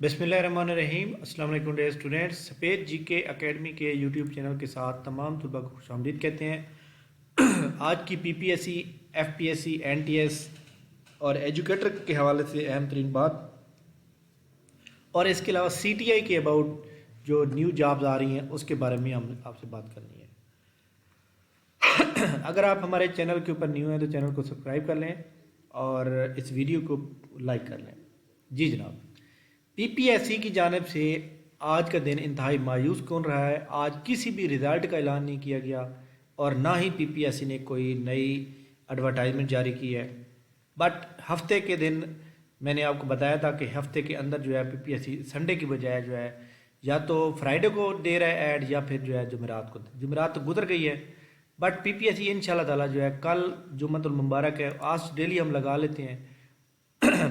बिस्मिल्लाहिर्रहमानिर्रहीम। अस्सलाम वालेकुम डियर स्टूडेंट्स। सफ़ेद जी के अकेडमी के यूट्यूब चैनल के साथ तमाम तलबा को खुशामदीद कहते हैं। आज की पीपीएससी, एफपीएससी, एनटीएस और एजुकेटर के हवाले से अहम तरीन बात, और इसके अलावा सीटीआई के अबाउट जो न्यू जॉब्स आ रही हैं उसके बारे में हम आपसे बात करनी है। अगर आप हमारे चैनल के ऊपर न्यू हैं तो चैनल को सब्सक्राइब कर लें और इस वीडियो को लाइक कर लें। जी जनाब, पीपीएससी की जानिब से आज का दिन इंतहाई मायूस कौन रहा है। आज किसी भी रिज़ल्ट का ऐलान नहीं किया गया और ना ही पीपीएससी ने कोई नई एडवर्टाइजमेंट जारी की है। बट हफ्ते के दिन मैंने आपको बताया था कि हफ्ते के अंदर जो है पीपीएससी संडे की बजाय जो है या तो फ्राइडे को दे रहा है ऐड या फिर जो है जुमेरात को। जुमेरात तो गुजर गई है, बट पीपीएससी इंशाल्लाह ताला जो है कल जुम्मतुल मुबारक है, आज डेली हम लगा लेते हैं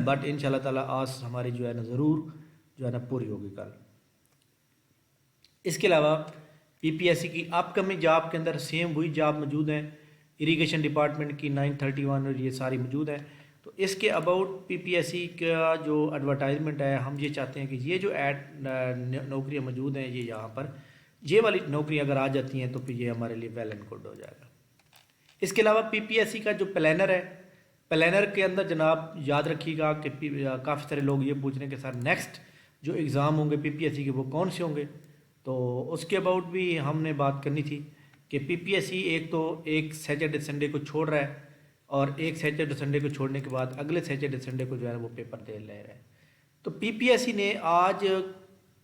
बट इंशाल्लाह ताला आज हमारी जो है ना ज़रूर जो है ना पूरी होगी कल। इसके अलावा पीपीएससी की अपकमिंग जॉब के अंदर सेम वही जॉब मौजूद हैं, इरिगेशन डिपार्टमेंट की 931 और ये सारी मौजूद हैं। तो इसके अबाउट पीपीएससी का जो एडवर्टाइजमेंट है, हम ये चाहते हैं कि ये जो नौकरियां मौजूद हैं ये यहाँ पर ये वाली नौकरी अगर आ जाती हैं तो फिर ये हमारे लिए वेल एंड गुड हो जाएगा। इसके अलावा पीपीएससी का जो प्लानर है, प्लानर के अंदर जनाब याद रखिएगा कि काफ़ी सारे लोग ये पूछ रहे हैं कि सर नेक्स्ट जो एग्ज़ाम होंगे पीपीएससी के वो कौन से होंगे। तो उसके अबाउट भी हमने बात करनी थी कि पीपीएससी एक सैटरडे संडे को छोड़ रहा है और एक सैटरडे संडे को छोड़ने के बाद अगले सैटरडे संडे को जो है वो पेपर दे ले रहा है। तो पीपीएससी ने आज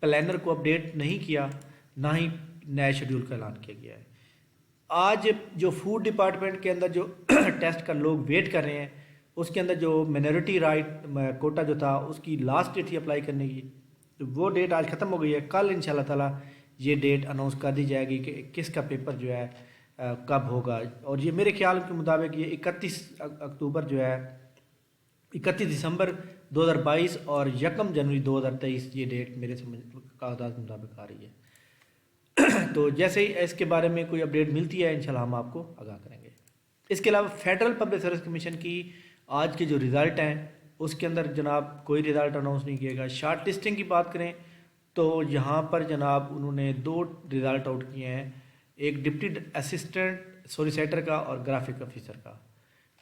प्लानर को अपडेट नहीं किया, ना ही नया शेड्यूल का ऐलान किया गया है। आज जो फूड डिपार्टमेंट के अंदर जो टेस्ट का लोग वेट कर रहे हैं उसके अंदर जो मिनॉरिटी राइट कोटा जो था उसकी लास्ट डेट थी अप्लाई करने की, तो वो डेट आज ख़त्म हो गई है। कल इंशाल्लाह ताला ये डेट अनाउंस कर दी जाएगी कि किसका पेपर जो है कब होगा। और ये मेरे ख्याल के मुताबिक ये 31 अक्टूबर जो है 31 दिसंबर 2022 और 1 जनवरी 2023 ये डेट मेरे कागजात के मुताबिक आ रही है। तो जैसे ही इसके बारे में कोई अपडेट मिलती है इंशाल्लाह हम आपको आगाह करेंगे। इसके अलावा फेडरल पब्लिक सर्विस कमीशन की आज के जो रिज़ल्ट हैं उसके अंदर जनाब कोई रिज़ल्ट अनाउंस नहीं किया गया। शार्ट लिस्टिंग की बात करें तो यहाँ पर जनाब उन्होंने 2 रिज़ल्ट आउट किए हैं, एक डिप्टी असिस्टेंट सोलिसिटर का और ग्राफिक ऑफिसर का,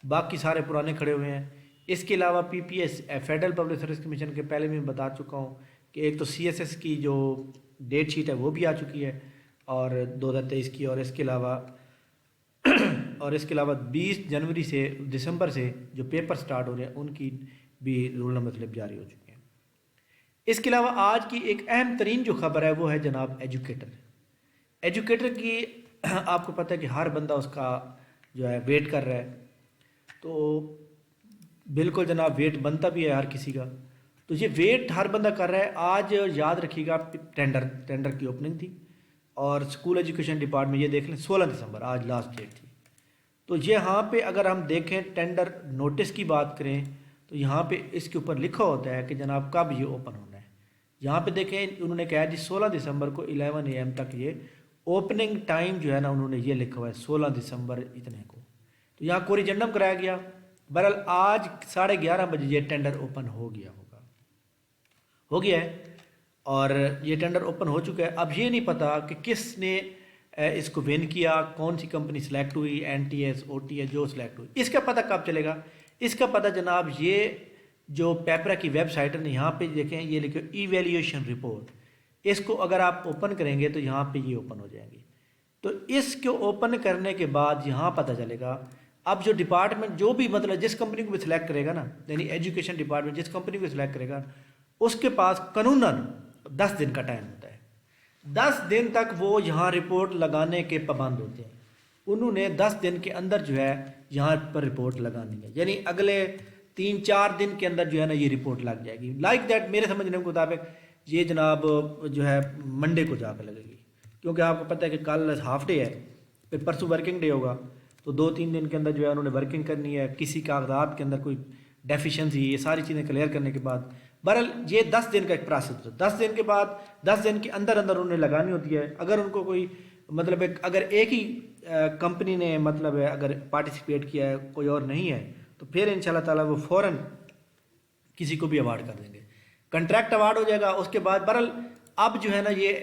बाकी सारे पुराने खड़े हुए हैं। इसके अलावा PPS federal public service commission के पहले मैं बता चुका हूँ कि एक तो सीएसएस की जो डेट शीट है वो भी आ चुकी है और 2023 की, और इसके अलावा 20 जनवरी से दिसंबर से जो पेपर स्टार्ट हो रहे हैं उनकी भी रोल नंबर स्लिप जारी हो चुके हैं। इसके अलावा आज की एक अहम तरीन जो खबर है वो है जनाब एजुकेटर की आपको पता है कि हर बंदा उसका जो है वेट कर रहा है, तो बिल्कुल जनाब वेट बनता भी है हर किसी का, तो ये वेट हर बंदा कर रहा है। आज याद रखिएगा टेंडर की ओपनिंग थी और स्कूल एजुकेशन डिपार्टमेंट ये देख लें 16 दिसंबर आज लास्ट डेट थी। तो यहाँ पे अगर हम देखें टेंडर नोटिस की बात करें तो यहाँ पे इसके ऊपर लिखा होता है कि जनाब कब ये ओपन होना है। यहाँ पे देखें उन्होंने कहा जी 16 दिसंबर को 11 AM तक ये ओपनिंग टाइम जो है ना उन्होंने ये लिखा हुआ है 16 दिसंबर इतने को। तो यहाँ कोरिजेंडम कराया गया। बहरहाल आज 11:30 बजे ये टेंडर ओपन हो गया है और ये टेंडर ओपन हो चुका है। अब ये नहीं पता कि किसने इसको विन किया, कौन सी कंपनी सिलेक्ट हुई, एनटीएस ओटीएस जो सिलेक्ट हुई, इसका पता कब चलेगा। इसका पता जनाब ये जो पेपरा की वेबसाइट है यहाँ पे देखें, ये लिखे इवैल्यूएशन रिपोर्ट, इसको अगर आप ओपन करेंगे तो यहाँ पे ये ओपन हो जाएंगी। तो इसको ओपन करने के बाद यहाँ पता चलेगा। अब जो डिपार्टमेंट जो भी मतलब जिस कंपनी को भी सिलेक्ट करेगा ना, यानी एजुकेशन डिपार्टमेंट जिस कंपनी को सिलेक्ट करेगा उसके पास कानूनन 10 दिन का टाइम होता है। 10 दिन तक वो यहाँ रिपोर्ट लगाने के पाबंद होते हैं। उन्होंने 10 दिन के अंदर जो है यहाँ पर रिपोर्ट लगानी है, यानी अगले 3-4 दिन के अंदर जो है ना ये रिपोर्ट लग जाएगी। लाइक दैट मेरे समझने के मुताबिक ये जनाब जो है मंडे को जाकर लगेगी, क्योंकि आपको पता है कि कल हाफ डे है, फिर परसों वर्किंग डे होगा, तो 2-3 दिन के अंदर जो है उन्होंने वर्किंग करनी है। किसी कागजात के अंदर कोई डेफिशिएंसी, ये सारी चीज़ें क्लियर करने के बाद बहरहाल ये 10 दिन का एक प्रोसेस है। 10 दिन के बाद 10 दिन के अंदर उन्हें लगानी होती है। अगर उनको कोई मतलब अगर एक ही कंपनी ने मतलब अगर पार्टिसिपेट किया है, कोई और नहीं है, तो फिर इंशाल्लाह ताला वो फ़ौरन किसी को भी अवार्ड कर देंगे। کنٹریکٹ اوارڈ ہو جائے گا، اس کے بعد بہرحال اب جو ہے نا یہ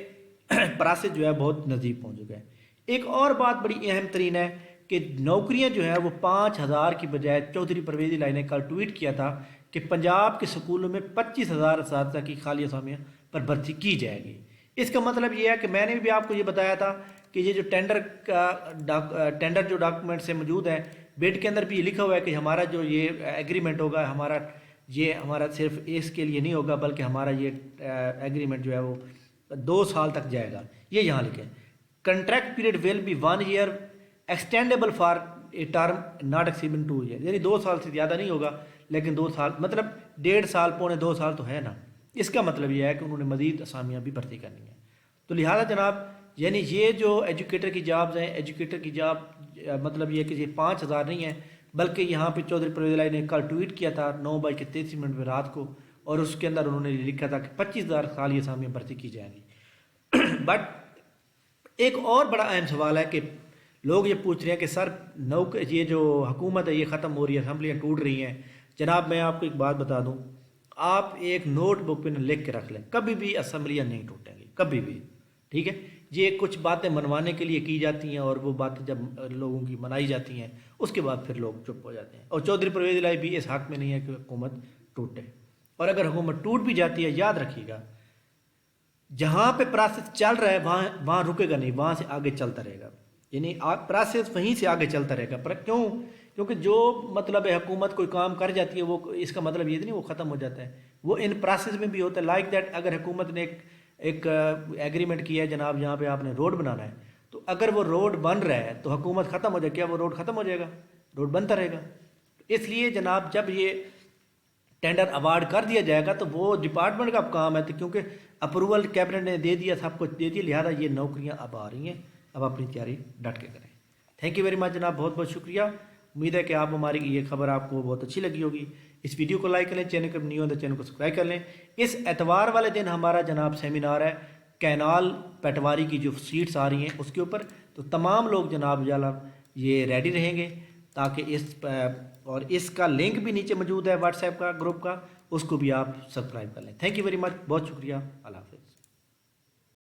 پروسیس جو ہے بہت نزدیک پہنچ چکا ہے۔ ایک اور بات بڑی اہم ترین ہے کہ نوکریاں جو ہیں وہ 5,000 کی بجائے چودھری پرویز الہی نے کل ٹویٹ کیا تھا کہ پنجاب کے سکولوں میں 25,000 اساتذہ کی خالی اسامیاں پر بھرتی کی جائے گی۔ اس کا مطلب یہ ہے کہ میں نے بھی آپ کو یہ بتایا تھا کہ یہ جو ٹینڈر جو ڈاکومنٹ سے موجود ہے، بڈ کے اندر بھی یہ لکھا ہوا ہے کہ ہمارا جو یہ ایگریمنٹ ہوگا ہمارا صرف اس کے لیے نہیں ہوگا، بلکہ ہمارا یہ ایگریمنٹ جو ہے وہ 2 سال تک جائے گا۔ یہ یہاں لکھیں، contract period will be 1 year extendable for a term not exceeding 2 years، یعنی 2 سال سے زیادہ نہیں ہوگا، لیکن 2 سال مطلب 1.5 سال پونے 2 سال تو ہے نا۔ اس کا مطلب یہ ہے کہ انہوں نے مزید اسامیاں بھی بھرتی کرنی ہیں۔ تو لہٰذا جناب یعنی یہ جو ایجوکیٹر کی جابز ہیں، ایجوکیٹر کی جاب مطلب یہ کہ یہ 5,000 نہیں ہے، بلکہ یہاں پہ چودھری پرویز الہی نے کل ٹویٹ کیا تھا 9:33 میں رات کو، اور اس کے اندر انہوں نے لکھا تھا کہ 25,000 خالی اسامیاں بھرتی کی جائیں گی۔ بٹ ایک اور بڑا اہم سوال ہے کہ لوگ یہ پوچھ رہے ہیں کہ سر یہ جو حکومت ہے یہ ختم ہو رہی ہے، اسمبلیاں ٹوٹ رہی ہیں۔ جناب میں آپ کو ایک بات بتا دوں، آپ ایک نوٹ بک پہ لکھ کے رکھ لیں، کبھی بھی اسمبلیاں نہیں ٹوٹیں گی، کبھی بھی، ٹھیک ہے؟ یہ کچھ باتیں منوانے کے لیے کی جاتی ہیں، اور وہ باتیں جب لوگوں کی منائی جاتی ہیں اس کے بعد پھر لوگ چپ ہو جاتے ہیں۔ اور چودھری پرویز الہی بھی اس حق میں نہیں ہے کہ حکومت ٹوٹے، اور اگر حکومت ٹوٹ بھی جاتی ہے یاد رکھیے گا جہاں پہ پروسیس چل رہا ہے وہاں رکے گا نہیں، وہاں سے آگے چلتا رہے گا، یعنی پروسیس وہیں سے آگے چلتا رہے گا۔ پر کیونکہ جو مطلب ہے حکومت کوئی کام کر جاتی ہے وہ اس کا مطلب یہ نہیں وہ ختم ہو جاتا ہے، وہ ان پروسیس میں بھی ہوتا ہے۔ لائک دیٹ اگر حکومت نے ایک ایگریمنٹ کیا ہے جناب یہاں پہ آپ نے روڈ بنانا ہے، تو اگر وہ روڈ بن رہا ہے تو حکومت ختم ہو جائے، کیا وہ روڈ ختم ہو جائے گا؟ روڈ بنتا رہے گا۔ اس لیے جناب جب یہ ٹینڈر اوارڈ کر دیا جائے گا تو وہ ڈپارٹمنٹ کا کام ہے، تو کیونکہ اپروول کیبنٹ نے دے دیا، سب کچھ دے دیا، لہٰذا یہ نوکریاں اب آ رہی ہیں، اب اپنی تیاری ڈٹ کے کریں۔ تھینک یو ویری مچ جناب، بہت بہت شکریہ۔ امید ہے کہ آپ ہماری یہ خبر آپ کو بہت اچھی لگی ہوگی۔ اس ویڈیو کو لائک کریں، چینل کو نیو ہے چینل کو سبسکرائب کر لیں۔ اس اتوار والے دن ہمارا جناب سیمینار ہے کینال پٹواری کی جو سیٹس آ رہی ہیں اس کے اوپر، تو تمام لوگ جناب یہ ریڈی رہیں گے تاکہ اس کا لنک بھی نیچے موجود ہے واٹس ایپ کا گروپ کا، اس کو بھی آپ سبسکرائب کر لیں۔ تھینک یو ویری مچ، بہت شکریہ، اللہ حافظ۔